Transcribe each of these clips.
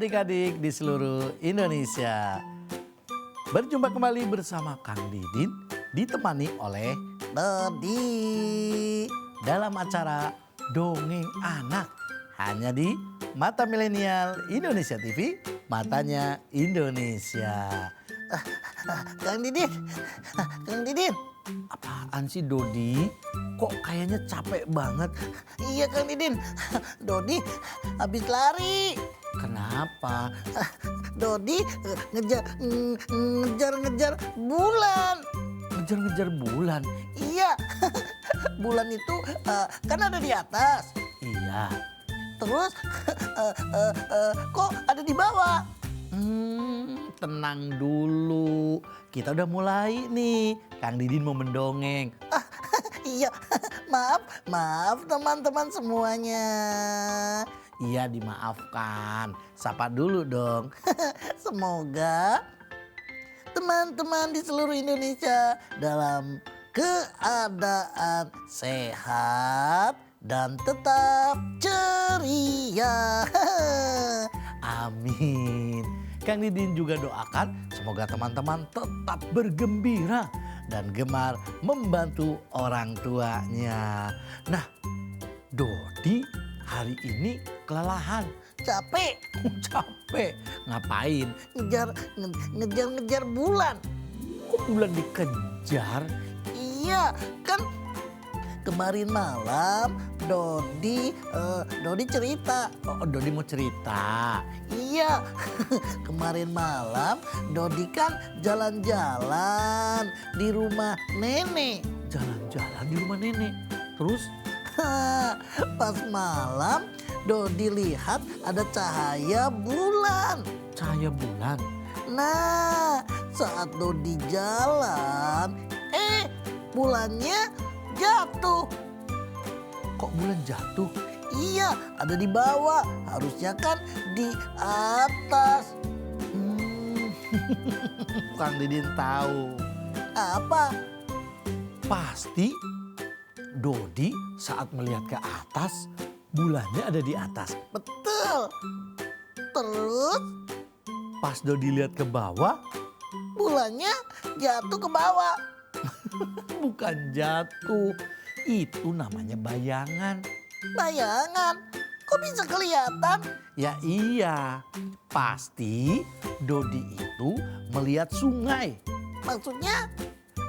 adik-adik di seluruh Indonesia. Berjumpa kembali bersama Kang Didin ditemani oleh Dodi dalam acara Dongeng Anak hanya di Mata Milenial Indonesia TV, matanya Indonesia. Kang Didin, Kang Didin. Apaan sih Dodi? Kok kayaknya capek banget? Iya Kang Didin, Dodi habis lari. Kenapa? Dodi ngejar bulan. Ngejar-ngejar bulan? Iya, bulan itu kan ada di atas. Iya. Terus kok ada di bawah? Tenang dulu. Kita udah mulai nih. Kang Didin mau mendongeng. Iya, maaf teman-teman semuanya. Iya, dimaafkan. Sapa dulu dong. Semoga teman-teman di seluruh Indonesia dalam keadaan sehat dan tetap ceria. Amin. Kang Didin juga doakan semoga teman-teman tetap bergembira dan gemar membantu orang tuanya. Nah, Dodi hari ini kelelahan. Capek Capek. Ngapain? ngejar bulan. Kok bulan dikejar? Iya, kan kemarin malam Dodi cerita. Oh, Dodi mau cerita. Iya, kemarin malam Dodi kan jalan-jalan di rumah nenek. Jalan-jalan di rumah nenek. Terus? Pas malam Dodi lihat ada cahaya bulan. Cahaya bulan? Nah, saat Dodi jalan, bulannya jatuh. Kok bulan jatuh? Iya, ada di bawah. Harusnya kan di atas. Kang Didin tahu. Apa? Pasti Dodi saat melihat ke atas, bulannya ada di atas. Betul. Terus Pas Dodi lihat ke bawah, bulannya jatuh ke bawah. bukan jatuh. Itu namanya bayangan. Bayangan, kok bisa kelihatan? Ya iya, pasti Dodi itu melihat sungai. Maksudnya?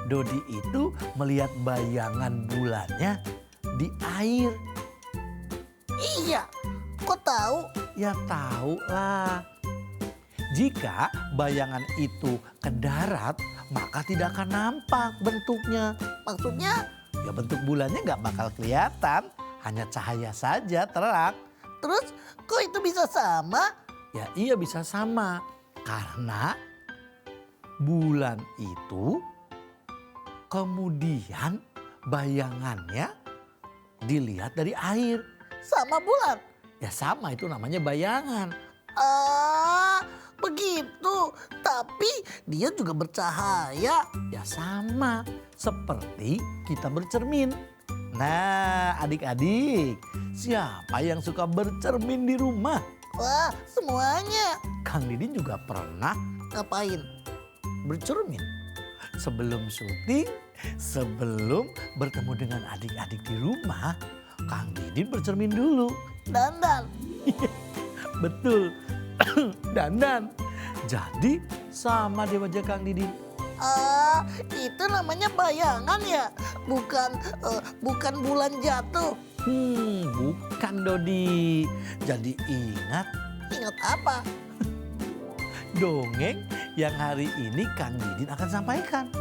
Dodi itu melihat bayangan bulannya di air. Iya, kok tahu? Ya tahu lah. Jika bayangan itu ke darat, maka tidak akan nampak bentuknya. Maksudnya? Ya bentuk bulannya nggak bakal kelihatan, hanya cahaya saja terang. Terus kok itu bisa sama? Ya iya bisa sama, karena bulan itu kemudian bayangannya dilihat dari air. Sama bulan? Ya sama, itu namanya bayangan. Begitu. Tapi dia juga bercahaya. Ya sama, seperti kita bercermin. Nah adik-adik, siapa yang suka bercermin di rumah? Wah, semuanya. Kang Didin juga pernah Ngapain? bercermin. Sebelum syuting, sebelum bertemu dengan adik-adik di rumah, Kang Didin bercermin dulu. Dandan. Betul, dandan. Jadi sama deh wajah Kang Didin. Itu namanya bayangan ya? Bukan bulan jatuh. Bukan Dodi. Jadi ingat Ingat apa? dongeng yang hari ini Kang Didin akan sampaikan.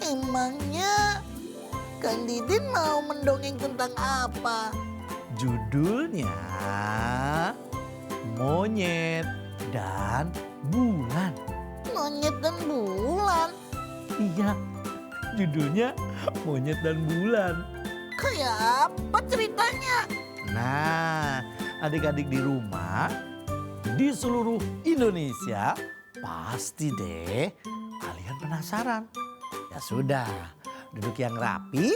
Emangnya Kang Didin mau mendongeng tentang apa? Judulnya Monyet dan Bulan. Monyet dan bulan. Iya, judulnya Monyet dan Bulan. Kayak apa ceritanya? Nah, adik-adik di rumah, di seluruh Indonesia, pasti deh kalian penasaran. Ya sudah, duduk yang rapi,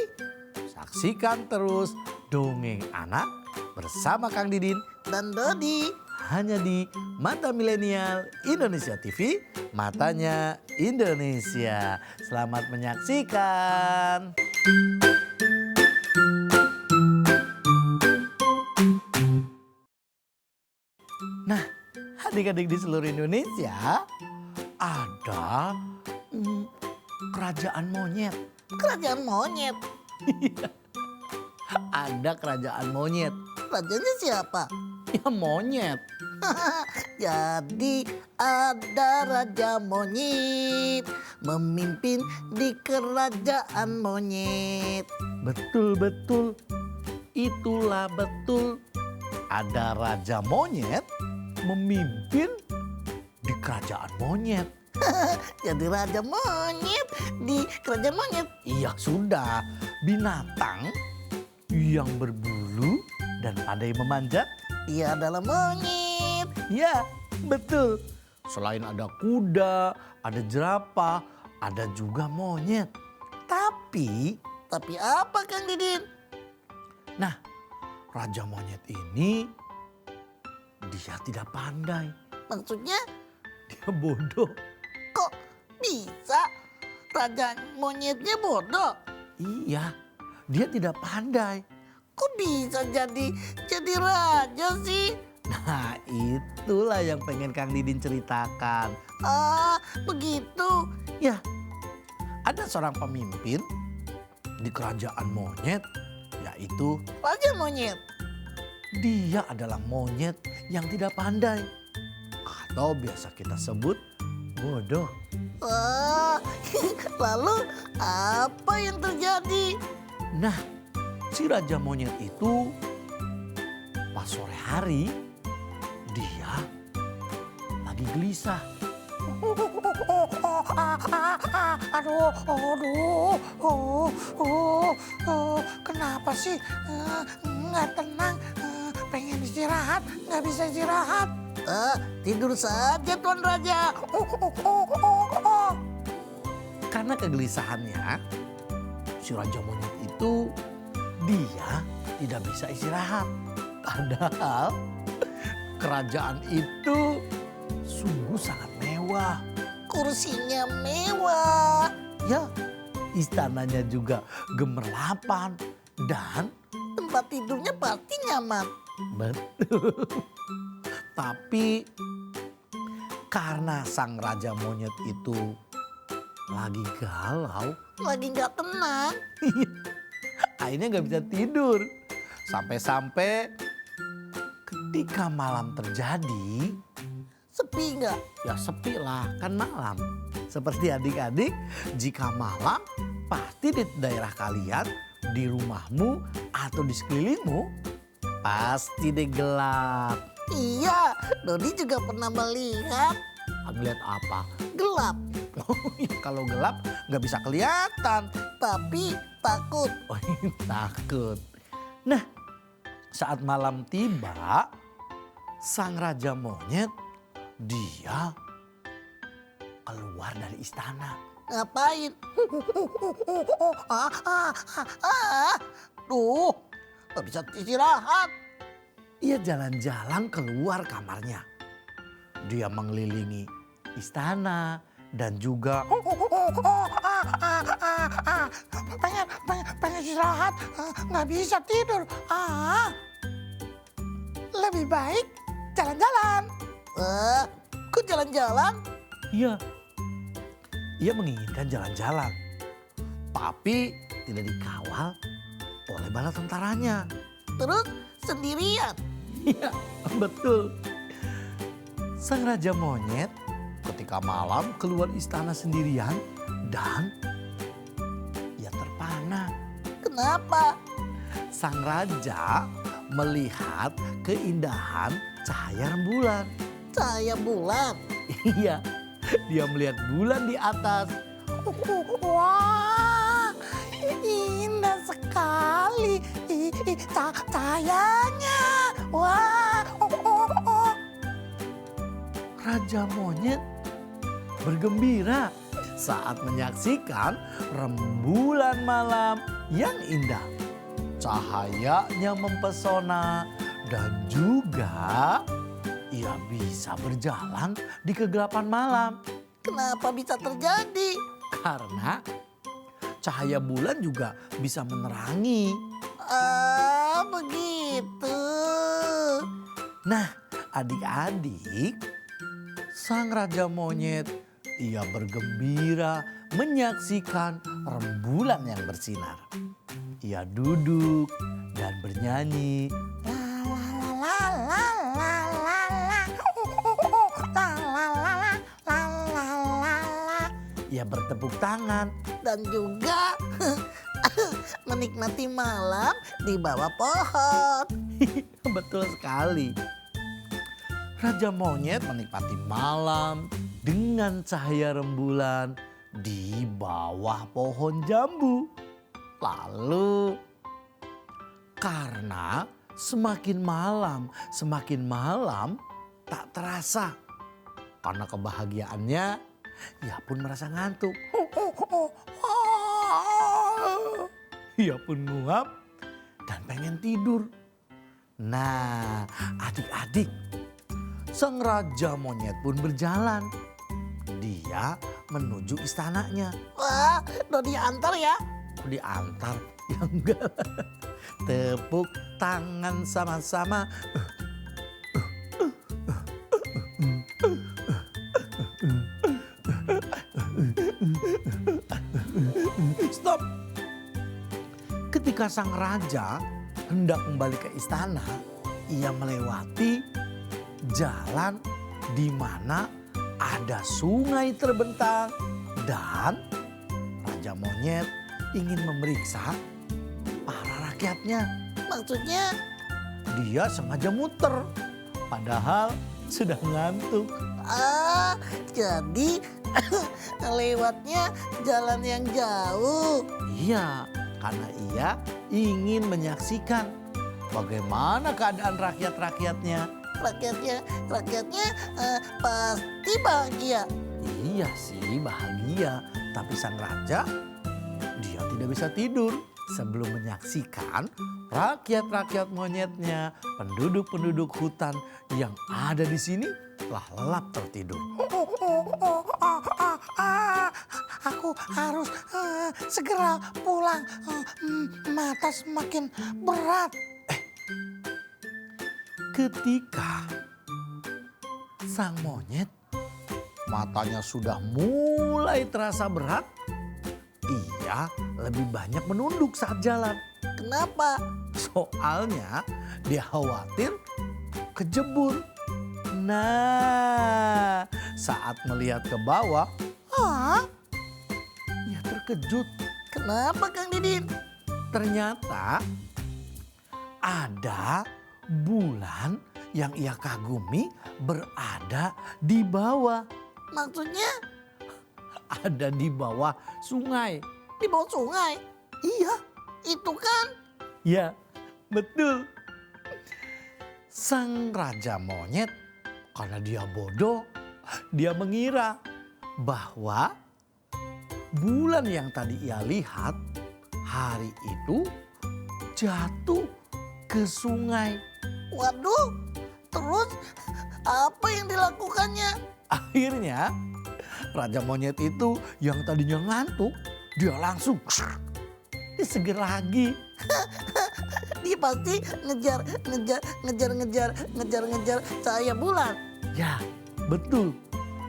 saksikan terus Dongeng Anak bersama Kang Didin Dan Dodi. hanya di Mata Milenial Indonesia TV, matanya Indonesia. Selamat menyaksikan. Nah, adik-adik di seluruh Indonesia ada kerajaan monyet. Kerajaan monyet. Ada kerajaan monyet. Rajanya siapa? Ya monyet. Jadi ada raja monyet memimpin di kerajaan monyet. Betul. Itulah betul. Ada raja monyet memimpin di kerajaan monyet. Jadi raja monyet di kerajaan monyet. Iya sudah, binatang yang berbulu dan pandai memanjat. Dia adalah monyet. Ya, betul. Selain ada kuda, ada jerapah, ada juga monyet. Tapi apa Kang Didin? nah, raja monyet ini dia tidak pandai. Maksudnya Dia bodoh. kok bisa raja monyetnya bodoh? Iya, dia tidak pandai. Kok bisa jadi raja sih? Nah, itulah yang pengen Kang Didin ceritakan. Ah, begitu. Ya, ada seorang pemimpin di kerajaan monyet, yaitu Raja monyet. dia adalah monyet yang tidak pandai. Atau biasa kita sebut bodoh. Ah, lalu apa yang terjadi? Nah, si raja monyet itu pas sore hari dia lagi gelisah. Kenapa sih nggak tenang? Pengen istirahat, nggak bisa istirahat. Tidur saja Tuan Raja. Karena kegelisahannya, si raja monyet itu dia tidak bisa istirahat. Padahal kerajaan itu sungguh sangat mewah. Kursinya mewah. Ya, istananya juga gemerlapan dan Tempat tidurnya pasti nyaman. betul. Tapi karena sang raja monyet itu lagi galau, Lagi nggak tenang. akhirnya nggak bisa tidur. Sampai-sampai ketika malam terjadi, Sepi nggak? ya sepi lah, kan malam. Seperti adik-adik, jika malam pasti di daerah kalian, di rumahmu atau di sekelilingmu, pasti deh gelap. Iya, Dodi juga pernah melihat Ngeliat apa? gelap. Kalau gelap nggak bisa kelihatan. Tapi takut. Oh, takut. Nah, saat malam tiba, sang raja monyet dia keluar dari istana. Ngapain? Duh, nggak bisa istirahat. Ia jalan-jalan keluar kamarnya. Dia mengelilingi istana dan juga Pengen istirahat, nggak bisa tidur. Lebih baik jalan-jalan. Kok jalan-jalan? iya, ia menginginkan jalan-jalan. Tapi tidak dikawal oleh bala tentaranya. Terus sendirian. Iya, betul. Sang raja monyet ketika malam keluar istana sendirian dan ia terpana. Kenapa? Sang raja melihat keindahan cahaya rembulan. Cahaya bulan. Iya, dia melihat bulan di atas. Wah, indah sekali cahayanya. Wah, Raja monyet bergembira saat menyaksikan rembulan malam yang indah. Cahayanya mempesona dan juga ia bisa berjalan di kegelapan malam. Kenapa bisa terjadi? Karena cahaya bulan juga bisa menerangi. Ah, begitu. Nah, adik-adik, sang raja monyet ia bergembira menyaksikan rembulan yang bersinar. Ia duduk dan bernyanyi. La la la la la la la la la la la la. Ia bertepuk tangan. Dan juga menikmati malam di bawah pohon. Betul sekali. Raja monyet menikmati malam dengan cahaya rembulan di bawah pohon jambu. Lalu karena semakin malam tak terasa. Karena kebahagiaannya, ia pun merasa ngantuk. Ia pun nguap dan pengen tidur. Nah, adik-adik, sang raja monyet pun berjalan. Dia menuju istananya. Wah, udah diantar ya? Diantar, ya enggak. Tepuk tangan sama-sama. Stop. Ketika sang raja hendak kembali ke istana, ia melewati jalan di mana ada sungai terbentang dan raja monyet ingin memeriksa para rakyatnya. Maksudnya? Dia sengaja muter, padahal sudah ngantuk. Ah, jadi lewatnya jalan yang jauh. Iya, karena ia ingin menyaksikan bagaimana keadaan rakyat-rakyatnya. Rakyatnya pasti bahagia. Iya sih bahagia, tapi sang raja dia tidak bisa tidur sebelum menyaksikan rakyat-rakyat monyetnya, penduduk-penduduk hutan yang ada di sini telah lelap tertidur. Aku harus segera pulang. Mata semakin berat. Ketika sang monyet matanya sudah mulai terasa berat, ia lebih banyak menunduk saat jalan. Kenapa? Soalnya dia khawatir kejebur. Nah, saat melihat ke bawah, ia terkejut. Kenapa Kang Didin? Ternyata ada bulan yang ia kagumi berada di bawah. Maksudnya Ada di bawah sungai. di bawah sungai? Iya, Itu kan? ya betul. Sang raja monyet karena dia bodoh, dia mengira bahwa bulan yang tadi ia lihat hari itu jatuh ke sungai. Waduh, terus apa yang dilakukannya? Akhirnya raja monyet itu yang tadinya ngantuk, dia langsung diseger lagi. Dia pasti ngejar cahaya bulan. Ya, betul.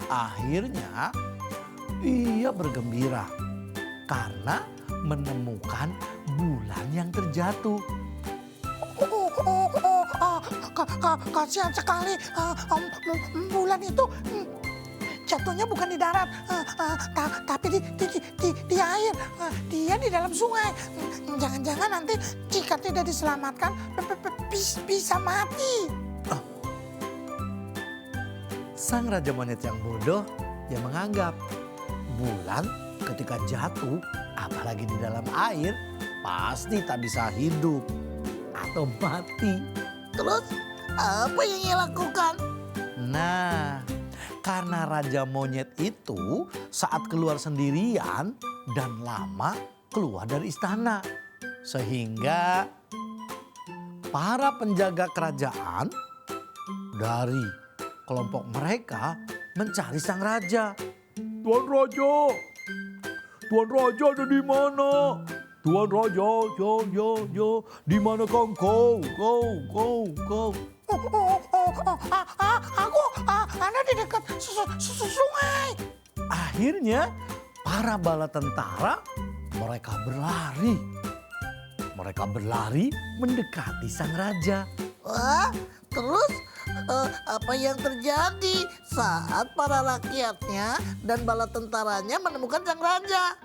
Akhirnya ia bergembira karena menemukan bulan yang terjatuh. Kasihan sekali. Bulan itu jatuhnya bukan di darat, tapi di air. Dia di dalam sungai. Jangan-jangan nanti jika tidak diselamatkan bisa mati. Sang raja monyet yang bodoh, dia menganggap bulan ketika jatuh, apalagi di dalam air, pasti tak bisa hidup atau mati. Terus apa yang ia lakukan? Nah, karena raja monyet itu saat keluar sendirian dan lama keluar dari istana. Sehingga para penjaga kerajaan dari kelompok mereka mencari sang raja. Tuan Raja ada di mana? Tuan Raja, yo, di mana kau? Aku ada di dekat sungai. Akhirnya para bala tentara mereka berlari. Mereka berlari mendekati sang raja. Wah, terus apa yang terjadi saat para rakyatnya dan bala tentaranya menemukan sang raja?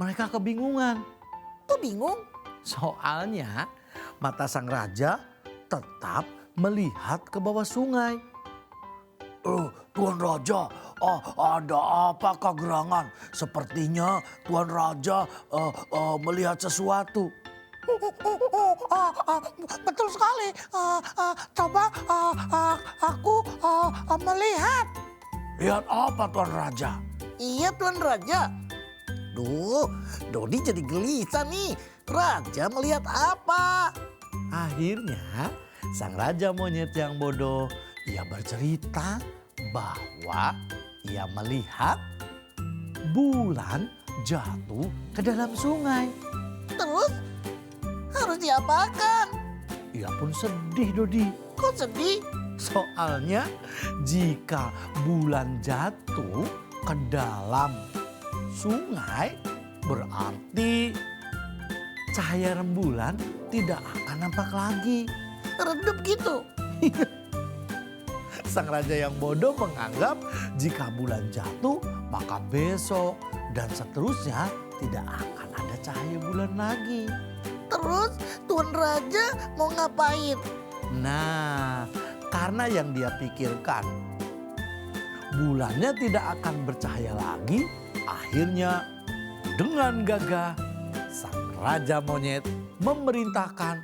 Mereka kebingungan. Kok bingung? Soalnya mata sang raja tetap melihat ke bawah sungai. Tuan Raja, ada apakah gerangan? Sepertinya Tuan Raja melihat sesuatu. Betul sekali. Coba aku melihat. Lihat apa Tuan Raja? Iya, Tuan Raja. Duh, Dodi jadi gelisah nih. Raja melihat apa? Akhirnya sang raja monyet yang bodoh, ia bercerita bahwa ia melihat bulan jatuh ke dalam sungai. Terus harus diapakan? Ia pun sedih, Dodi. Kok sedih? Soalnya jika bulan jatuh ke dalam sungai, berarti cahaya rembulan tidak akan nampak lagi. Redup gitu. Sang raja yang bodoh menganggap jika bulan jatuh maka besok dan seterusnya tidak akan ada cahaya bulan lagi. Terus Tuan Raja mau ngapain? Nah, karena yang dia pikirkan bulannya tidak akan bercahaya lagi, akhirnya dengan gagah sang raja monyet memerintahkan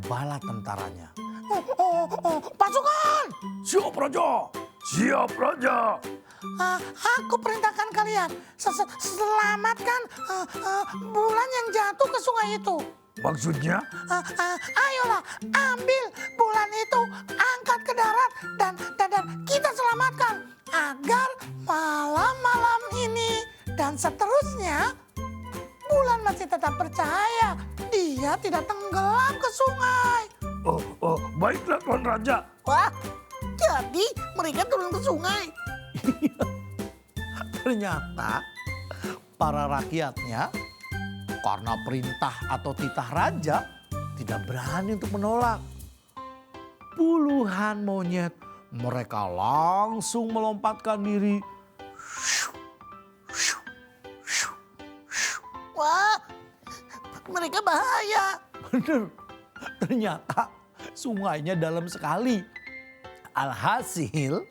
bala tentaranya. Pasukan! Siap raja, siap raja. Aku perintahkan kalian selamatkan bulan yang jatuh ke sungai itu. Maksudnya? Ayolah, ambil bulan itu, angkat ke darat dan kita selamatkan agar malam-malam ini dan seterusnya bulan masih tetap percaya. Dia tidak tenggelam ke sungai. Baiklah Tuan Raja. Wah, jadi mereka turun ke sungai. Ternyata para rakyatnya karena perintah atau titah raja tidak berani untuk menolak. Puluhan monyet mereka langsung melompatkan diri. Wah, mereka bahaya. Bener, ternyata sungainya dalam sekali. Alhasil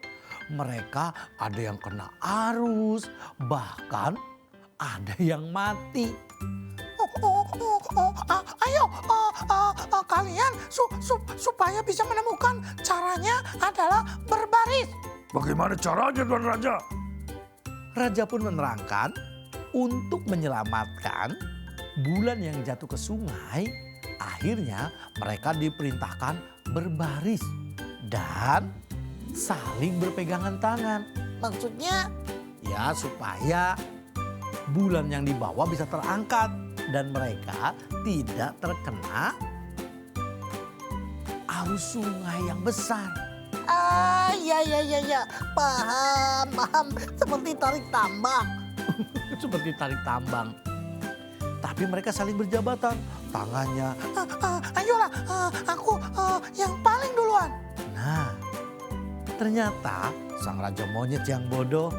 mereka ada yang kena arus, bahkan ada yang mati. Ayo, kalian supaya bisa menemukan caranya adalah berbaris. Bagaimana caranya Tuan Raja? Raja pun menerangkan untuk menyelamatkan bulan yang jatuh ke sungai. Akhirnya mereka diperintahkan berbaris dan saling berpegangan tangan. Maksudnya? Ya supaya bulan yang dibawa bisa terangkat dan mereka tidak terkena arus sungai yang besar. Ya. Paham. Seperti tarik tambang. Seperti tarik tambang. Tapi mereka saling berjabatan tangannya. Ayolah, aku yang paling duluan. Nah, ternyata sang raja monyet yang bodoh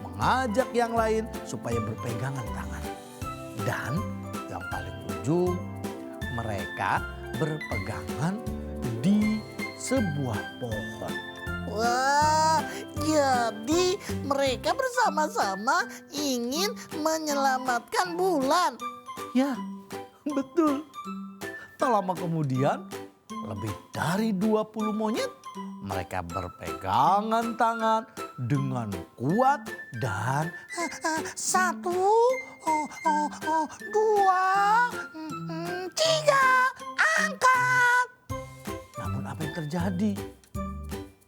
mengajak yang lain supaya berpegangan tangan. Dan yang paling ujung mereka berpegangan di sebuah pohon. Wah, jadi mereka bersama-sama ingin menyelamatkan bulan. Ya, betul. Tak lama kemudian, lebih dari 20 monyet mereka berpegangan tangan dengan kuat dan Satu, dua, tiga, angkat. namun apa yang terjadi?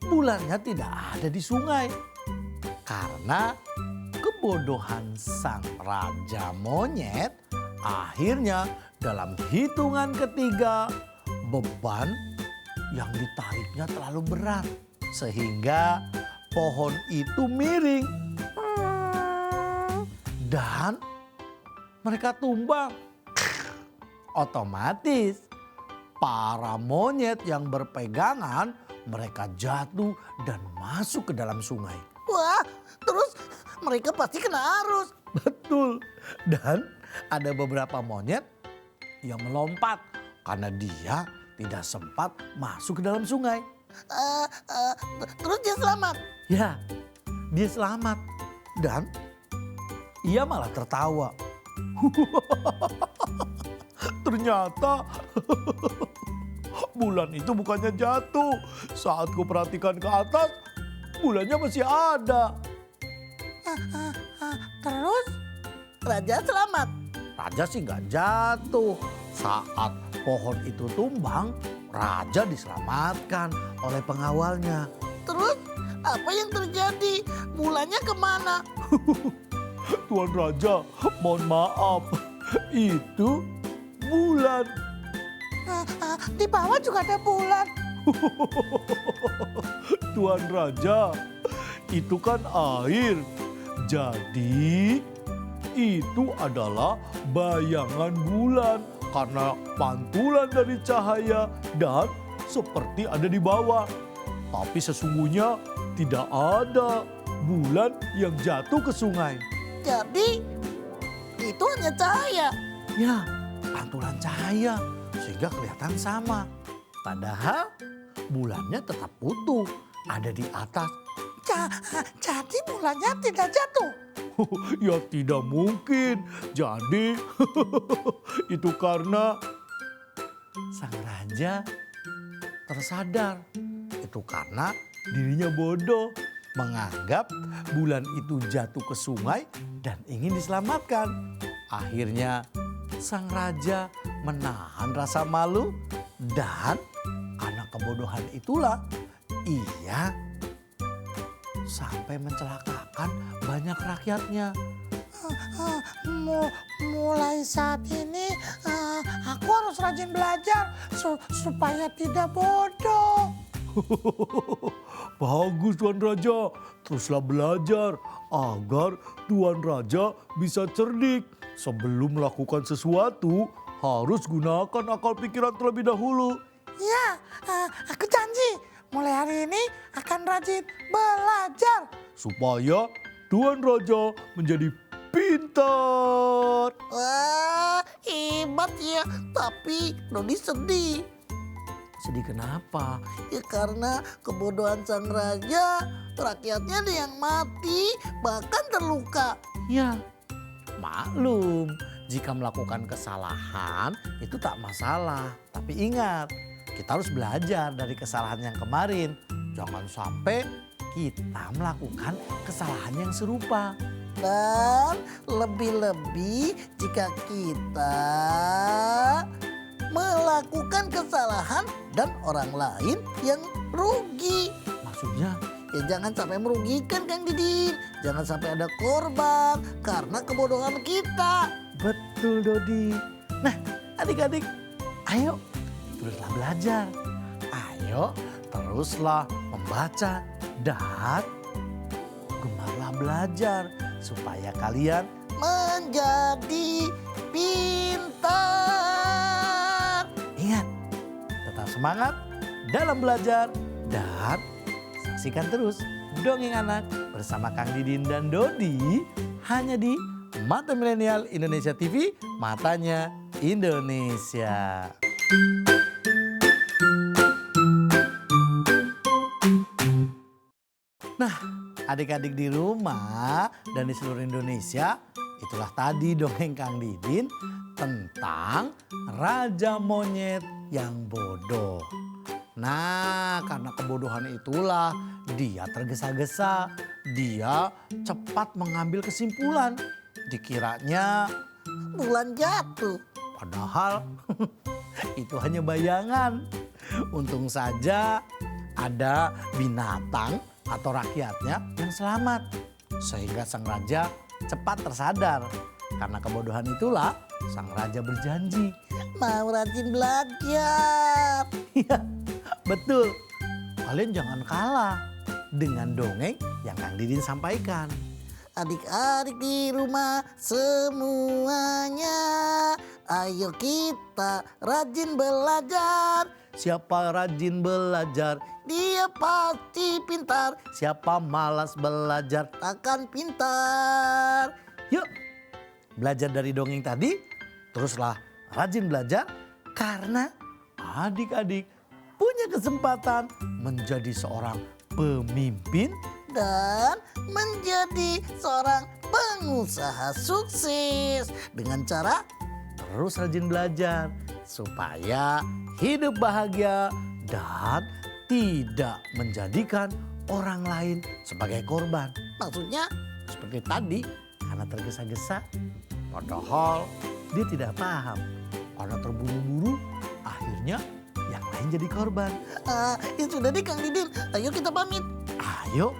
bulannya tidak ada di sungai. Karena kebodohan sang raja monyet, akhirnya dalam hitungan ketiga beban yang ditariknya terlalu berat. Sehingga pohon itu miring dan mereka tumbang. Otomatis para monyet yang berpegangan mereka jatuh dan masuk ke dalam sungai. Wah, terus mereka pasti kena arus. Betul. Dan ada beberapa monyet yang melompat karena dia tidak sempat masuk ke dalam sungai. Terus dia selamat. Ya, dia selamat. Dan ia malah tertawa. Ternyata bulan itu bukannya jatuh. Saat ku perhatikan ke atas, bulannya masih ada. Terus? Raja selamat. Raja sih nggak jatuh. Saat pohon itu tumbang, raja diselamatkan oleh pengawalnya. Terus apa yang terjadi? Bulannya kemana? Tuan Raja, mohon maaf. Itu bulan. Di bawah juga ada bulan. Tuan Raja, itu kan air. Jadi itu adalah bayangan bulan karena pantulan dari cahaya dan seperti ada di bawah. Tapi sesungguhnya tidak ada bulan yang jatuh ke sungai. Jadi itu hanya cahaya. Ya, pantulan cahaya sehingga kelihatan sama. Padahal bulannya tetap utuh, ada di atas. Jadi bulannya tidak jatuh. Ya tidak mungkin. Jadi itu karena sang raja tersadar. Itu karena dirinya bodoh. Menganggap bulan itu jatuh ke sungai dan ingin diselamatkan. Akhirnya sang raja menahan rasa malu dan karena kebodohan itulah ia sampai mencelakakan banyak rakyatnya. Mulai saat ini aku harus rajin belajar supaya tidak bodoh. Bagus Tuan Raja, teruslah belajar agar Tuan Raja bisa cerdik. Sebelum melakukan sesuatu harus gunakan akal pikiran terlebih dahulu. Ya, aku janji mulai hari ini akan rajin belajar. Supaya Tuan Raja menjadi pintar. Wah, hebat ya. Tapi Dodi sedih. Sedih kenapa? Ya karena kebodohan sang raja, rakyatnya ada yang mati, bahkan terluka. Ya, maklum. Jika melakukan kesalahan itu tak masalah. Tapi ingat, kita harus belajar dari kesalahan yang kemarin. Jangan sampai kita melakukan kesalahan yang serupa. Dan lebih-lebih jika kita melakukan kesalahan dan orang lain yang rugi. Maksudnya? Ya jangan sampai merugikan Kang Didin. Jangan sampai ada korban karena kebodohan kita. Betul Dodi. Nah adik-adik, ayo teruslah belajar. Ayo teruslah membaca dan gemarlah belajar supaya kalian Menjadi pintar. ingat tetap semangat dalam belajar dan saksikan terus Dongeng Anak bersama Kang Didin dan Dodi hanya di Mata Milenial Indonesia TV, matanya Indonesia. Nah, adik-adik di rumah dan di seluruh Indonesia, itulah tadi dongeng Kang Didin tentang Raja Monyet yang bodoh. Nah, karena kebodohan itulah dia tergesa-gesa, dia cepat mengambil kesimpulan. Dikiranya Bulan jatuh. padahal itu hanya bayangan. Untung saja ada binatang atau rakyatnya yang selamat. Sehingga sang raja cepat tersadar. Karena kebodohan itulah sang raja berjanji. Mau rajin belajar. Iya, betul. Kalian jangan kalah dengan dongeng yang Kang Didin sampaikan. Adik-adik di rumah semuanya, ayo kita rajin belajar. Siapa rajin belajar, Dia pasti pintar, siapa malas belajar. takkan pintar. Yuk, belajar dari dongeng tadi, teruslah rajin belajar karena adik-adik punya kesempatan menjadi seorang pemimpin. Dan menjadi seorang pengusaha sukses dengan cara Terus rajin belajar supaya hidup bahagia dan tidak menjadikan orang lain sebagai korban. maksudnya Seperti tadi, karena tergesa-gesa, padahal dia tidak paham. Karena terburu-buru, akhirnya yang lain jadi korban. ya sudah deh Kang Didin, ayo kita pamit. Ayo,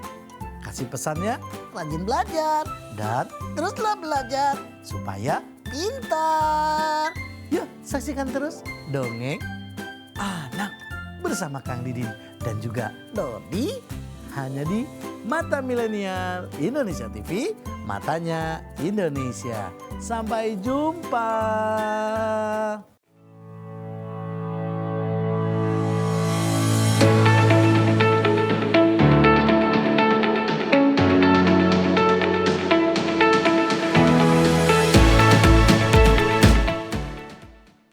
kasih pesannya Rajin belajar, dan teruslah belajar, supaya pintar. yuk saksikan terus dongeng anak bersama Kang Didin dan juga Dodi, hanya di Mata Milenial Indonesia TV, matanya Indonesia. Sampai jumpa.